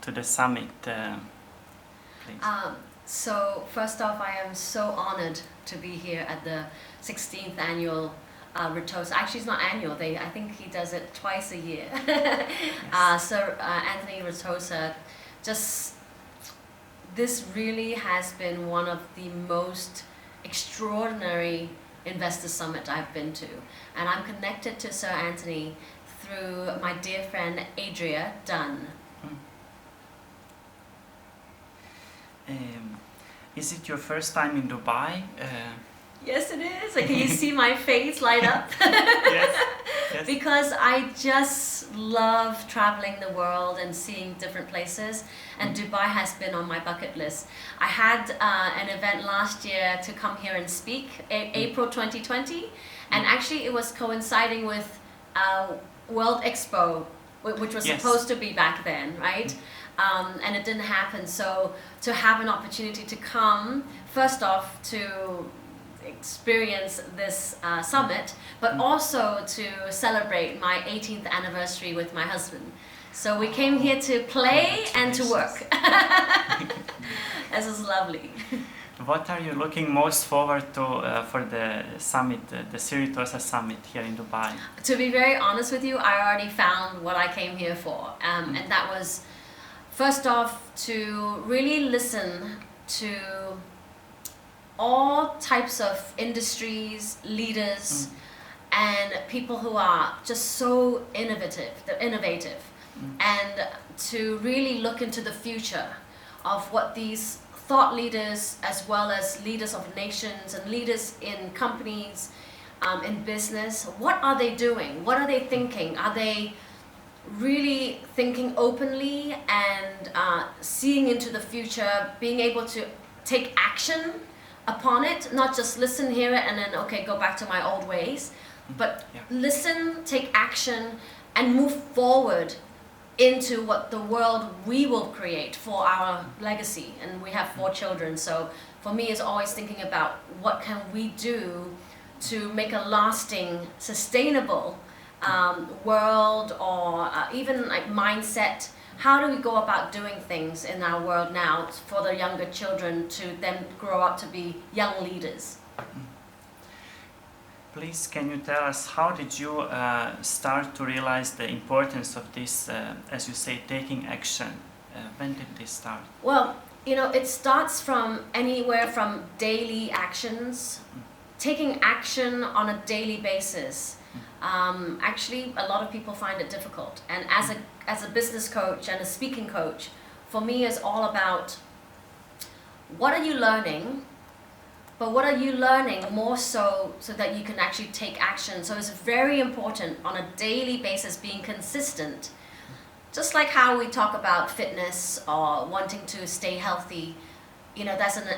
to the summit, please? So first off, I am so honored to be here at the 16th annual Retosa. Actually, it's not annual. I think he does it twice a year. Yes. Sir Anthony Retosa, this really has been one of the most extraordinary investor summit I've been to, and I'm connected to Sir Anthony through my dear friend Adria Dunn. Is it your first time in Dubai? Yes, it is. Can you see my face light up? Yes. Yes. Because I just love traveling the world and seeing different places, and Dubai has been on my bucket list. I had an event last year to come here and speak, April 2020, and actually it was coinciding with World Expo, which was supposed to be back then, right? And it didn't happen. So to have an opportunity to come, first off, to experience this summit, but also to celebrate my 18th anniversary with my husband. So we came here to play and to work. This is lovely. What are you looking most forward to for the summit, the Retosa summit here in Dubai? To be very honest with you, I already found what I came here for, and that was, first off, to really listen to all types of industries, leaders, and people who are just so innovative. They're innovative, and to really look into the future of what these thought leaders, as well as leaders of nations and leaders in companies, in business, what are they doing? What are they thinking? Are they really thinking openly and seeing into the future, being able to take action upon it, not just listen, hear it, and then okay, go back to my old ways, but listen, take action, and move forward into what the world we will create for our legacy. And we have 4 children, so for me it's always thinking about what can we do to make a lasting, sustainable world, or even like mindset. How do we go about doing things in our world now for the younger children to then grow up to be young leaders? Please, can you tell us, how did you start to realize the importance of this, as you say, taking action? When did this start? Well, it starts from anywhere from daily actions, taking action on a daily basis. Actually, a lot of people find it difficult, and as a business coach and a speaking coach, for me it's all about what are you learning, but what are you learning more so that you can actually take action. So it's very important on a daily basis being consistent, just like how we talk about fitness or wanting to stay healthy. That's an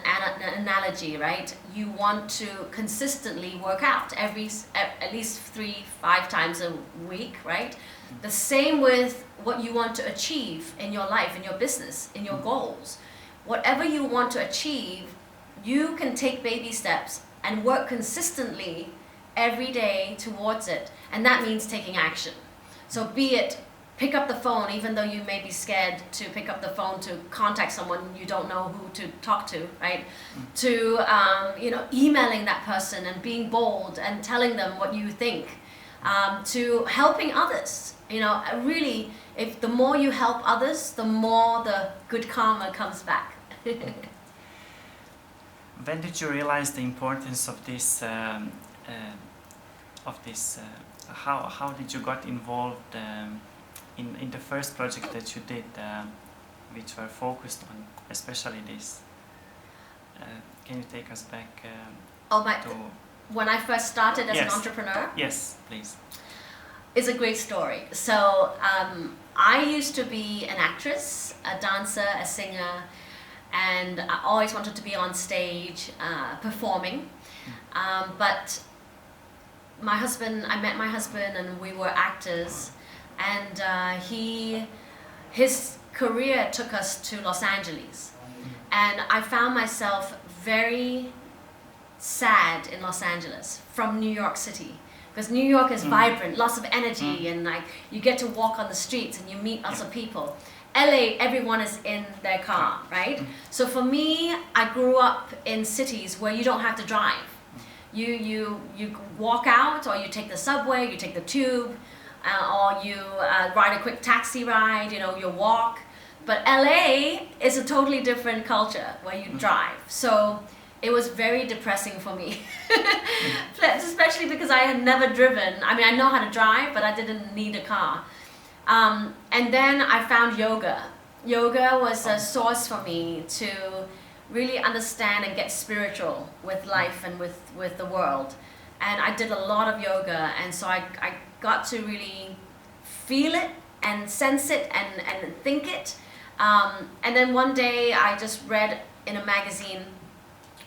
analogy, right? You want to consistently work out at least 3-5 times a week, right? The same with what you want to achieve in your life, in your business, in your goals. Whatever you want to achieve, you can take baby steps and work consistently every day towards it. And that means taking action. So be it pick up the phone, even though you may be scared to pick up the phone to contact someone you don't know who to talk to, right? To emailing that person and being bold and telling them what you think, to helping others. Really, if the more you help others, the more the good karma comes back. When did you realize the importance of this? How did you got involved? In the first project that you did, which were focused on especially this, can you take us back when I first started as an entrepreneur? Yes, please. It's a great story. So I used to be an actress, a dancer, a singer, and I always wanted to be on stage performing. But I met my husband and we were actors. And his career took us to Los Angeles, and I found myself very sad in Los Angeles from New York City, because New York is vibrant, lots of energy, and you get to walk on the streets and you meet lots of people. LA, everyone is in their car, right? So for me, I grew up in cities where you don't have to drive. You walk out, or you take the subway, you take the tube, or you ride a quick taxi ride, you walk. But LA is a totally different culture where you drive. So it was very depressing for me, especially because I had never driven. I mean, I know how to drive, but I didn't need a car. And then I found yoga. Yoga was a source for me to really understand and get spiritual with life and with the world. And I did a lot of yoga, and so I got to really feel it and sense it and think it. And then one day I just read in a magazine,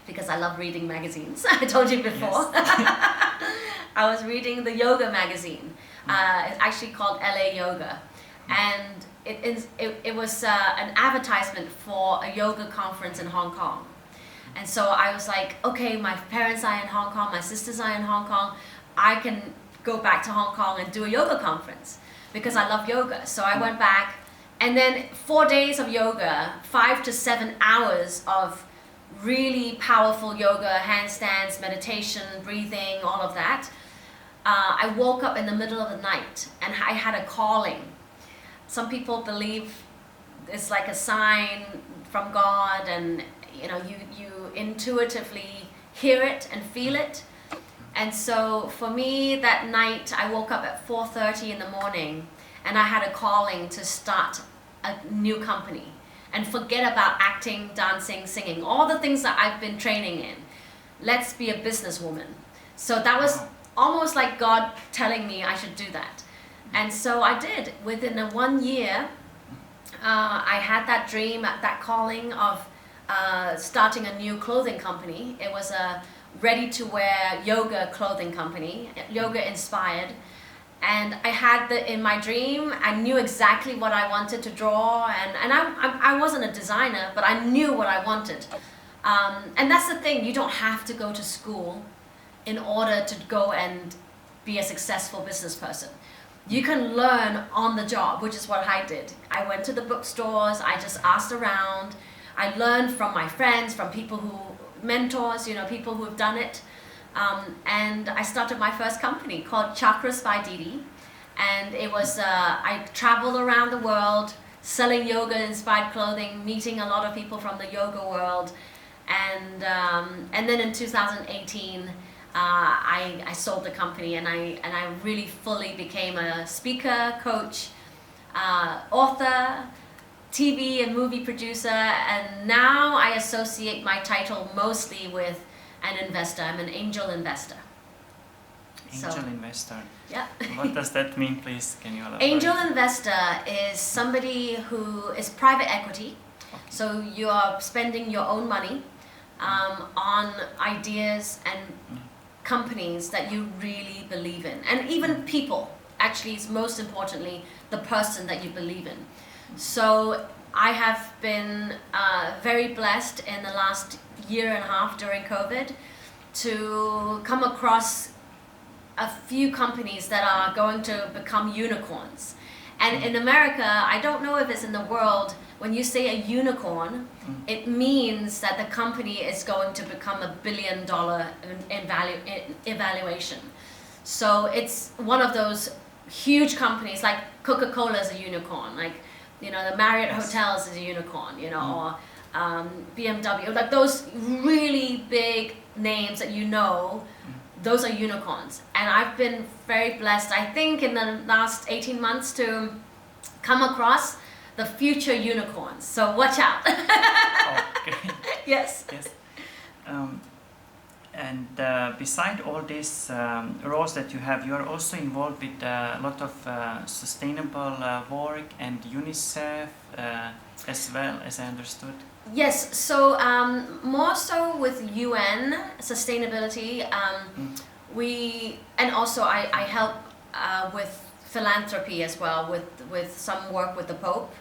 because I love reading magazines, I told you before. Yes. I was reading the yoga magazine. It's actually called LA Yoga. And it was an advertisement for a yoga conference in Hong Kong. And so I was like, okay, my parents are in Hong Kong, my sisters are in Hong Kong, I can go back to Hong Kong and do a yoga conference because I love yoga. So I went back, and then 4 days of yoga, 5 to 7 hours of really powerful yoga, handstands, meditation, breathing, all of that. I woke up in the middle of the night and I had a calling. Some people believe it's like a sign from God, and you intuitively hear it and feel it. And so for me that night, I woke up at 4:30 in the morning and I had a calling to start a new company and forget about acting, dancing, singing, all the things that I've been training in. Let's be a businesswoman. So that was almost like God telling me I should do that. And so I did. Within 1 year, I had that dream, that calling of starting a new clothing company. It was a ready-to-wear yoga clothing company, yoga inspired. And I had in my dream, I knew exactly what I wanted to draw, and I wasn't a designer, but I knew what I wanted. And that's the thing, you don't have to go to school in order to go and be a successful business person. You can learn on the job, which is what I did. I went to the bookstores, I just asked around, I learned from my friends, from people who, mentors, people who have done it. And I started my first company called Chakras by Didi. And it was, I traveled around the world selling yoga-inspired clothing, meeting a lot of people from the yoga world. And then in 2018, I sold the company, and I really fully became a speaker, coach, author, TV and movie producer, and now I associate my title mostly with an investor. I'm an angel investor. Angel investor. Yeah. What does that mean, please? Can you elaborate? Angel investor is somebody who is private equity. Okay. So you are spending your own money on ideas and companies that you really believe in, and even people. Actually, it's most importantly the person that you believe in. So I have been very blessed in the last year and a half during COVID to come across a few companies that are going to become unicorns. And in America, I don't know if it's in the world, when you say a unicorn, it means that the company is going to become $1 billion evaluation. So it's one of those huge companies, like Coca-Cola is a unicorn, like the Marriott Hotels is a unicorn, or BMW, like those really big names that those are unicorns. And I've been very blessed, I think, in the last 18 months to come across the future unicorns. So watch out. Okay. Yes. Yes. And beside all these roles that you have, you are also involved with a lot of sustainable work and UNICEF as well, as I understood. Yes, so more so with UN sustainability. And also I help with philanthropy as well, with some work with the Pope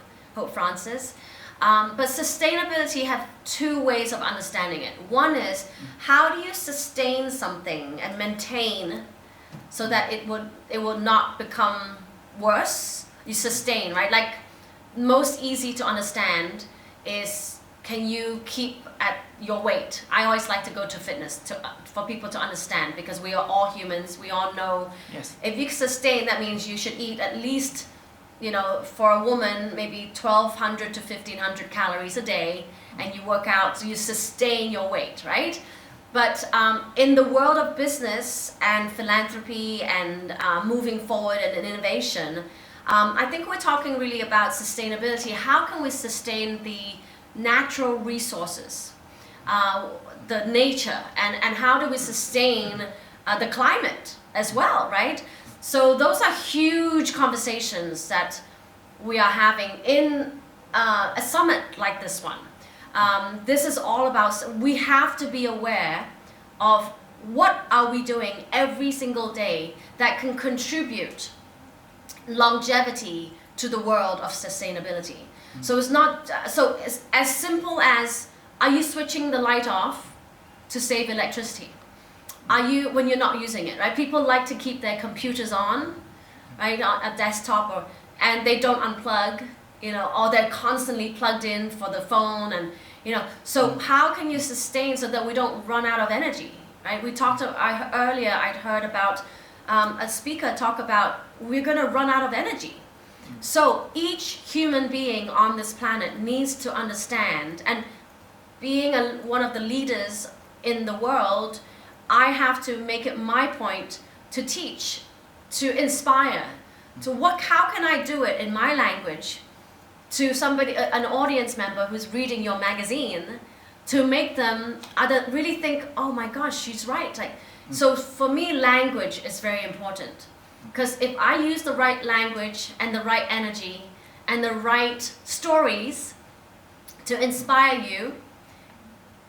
Francis. But sustainability have two ways of understanding it. One is, how do you sustain something and maintain so that it will not become worse? You sustain, right? Like most easy to understand is, can you keep at your weight? I always like to go to fitness for people to understand, because we are all humans. We all know, Yes. if you sustain, that means you should eat at least, for a woman, maybe 1,200 to 1,500 calories a day, and you work out, so you sustain your weight, right? But in the world of business and philanthropy and moving forward and innovation, I think we're talking really about sustainability. How can we sustain the natural resources, the nature, and how do we sustain the climate as well, right? So those are huge conversations that we are having in a summit like this one. This is all about, we have to be aware of what are we doing every single day that can contribute longevity to the world of sustainability. So it's not, so it's as simple as, are you switching the light off to save electricity? Are you, when you're not using it, right? People like to keep their computers on, right, on a desktop, and they don't unplug, or they're constantly plugged in for the phone, and so how can you sustain so that we don't run out of energy, right? Earlier I'd heard about a speaker talk about, we're going to run out of energy. So each human being on this planet needs to understand, and being one of the leaders in the world, I have to make it my point to teach, to inspire, how can I do it in my language to somebody, an audience member who's reading your magazine, to make them either really think, oh my gosh, she's right. So for me, language is very important, because if I use the right language and the right energy and the right stories to inspire you,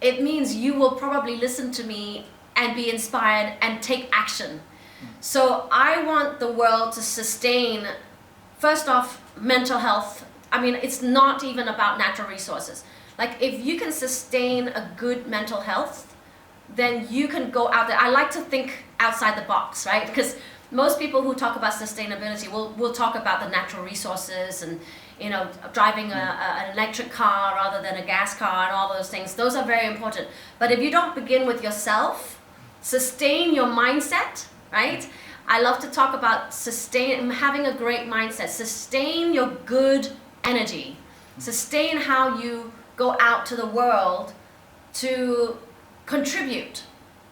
it means you will probably listen to me and be inspired and take action. So I want the world to sustain, first off, mental health. I mean, it's not even about natural resources. If you can sustain a good mental health, then you can go out there. I like to think outside the box, right? Because most people who talk about sustainability will talk about the natural resources and driving an electric car rather than a gas car and all those things. Those are very important. But if you don't begin with yourself, sustain your mindset, right? I love to talk about having a great mindset, sustain your good energy, sustain how you go out to the world to contribute,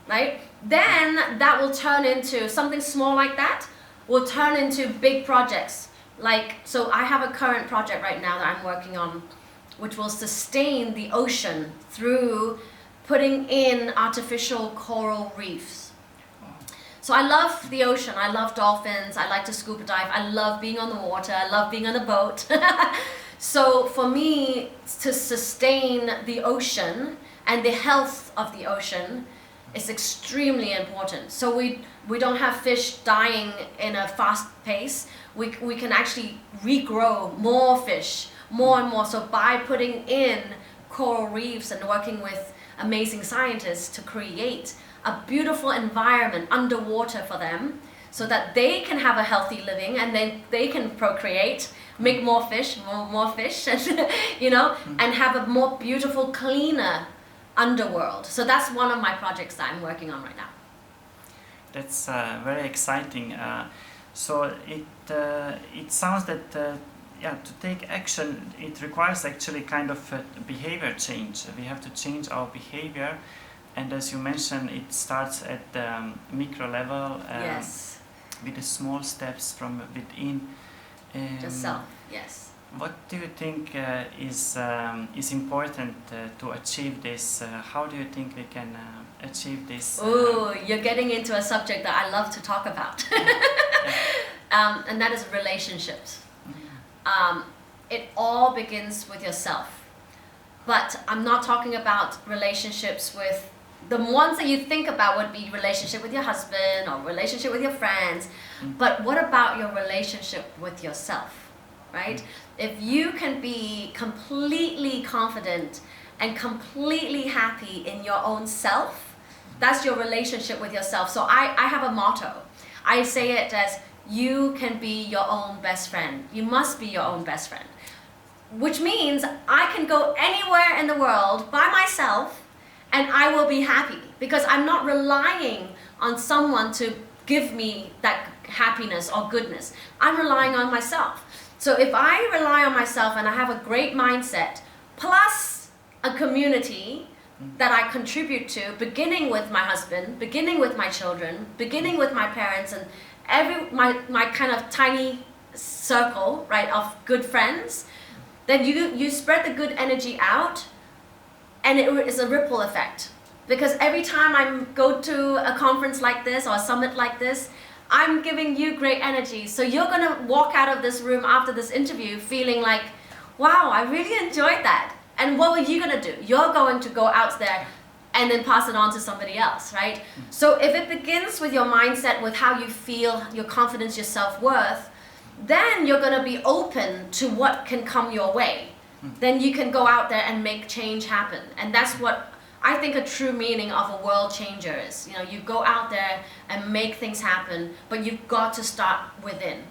right? Then that will turn into something small like that, will turn into big projects. So I have a current project right now that I'm working on, which will sustain the ocean through putting in artificial coral reefs. So I love the ocean, I love dolphins, I like to scuba dive, I love being on the water, I love being on a boat. So for me, to sustain the ocean and the health of the ocean is extremely important. So we don't have fish dying in a fast pace. We can actually regrow more fish, more and more. So by putting in coral reefs and working with amazing scientists to create a beautiful environment underwater for them, so that they can have a healthy living and then they can procreate, make more fish, and and have a more beautiful, cleaner underworld. So that's one of my projects that I'm working on right now. That's very exciting. So it sounds that to take action, it requires actually kind of a behavior change. We have to change our behavior, and as you mentioned, it starts at the micro level. Yes. With the small steps from within. Yourself. Yes. What do you think is important to achieve this? How do you think we can achieve this? Oh, you're getting into a subject that I love to talk about. And that is relationships. It all begins with yourself. But I'm not talking about relationships with, the ones that you think about would be relationship with your husband or relationship with your friends. But what about your relationship with yourself, right? If you can be completely confident and completely happy in your own self, that's your relationship with yourself. So I have a motto. I say it as, you can be your own best friend. You must be your own best friend. which means I can go anywhere in the world by myself and I will be happy because I'm not relying on someone to give me that happiness or goodness. I'm relying on myself. So if I rely on myself and I have a great mindset, plus a community that I contribute to, beginning with my husband, beginning with my children, beginning with my parents, and my kind of tiny circle, right, of good friends, then you spread the good energy out, and it is a ripple effect. Because every time I go to a conference like this or a summit like this, I'm giving you great energy. So you're gonna walk out of this room after this interview feeling like, wow, I really enjoyed that. And what were you gonna do? You're going to go out there and then pass it on to somebody else, right? So if it begins with your mindset, with how you feel, your confidence, your self-worth, then you're gonna be open to what can come your way. Then you can go out there and make change happen. And that's what I think a true meaning of a world changer is. You know, you go out there and make things happen, but you've got to start within.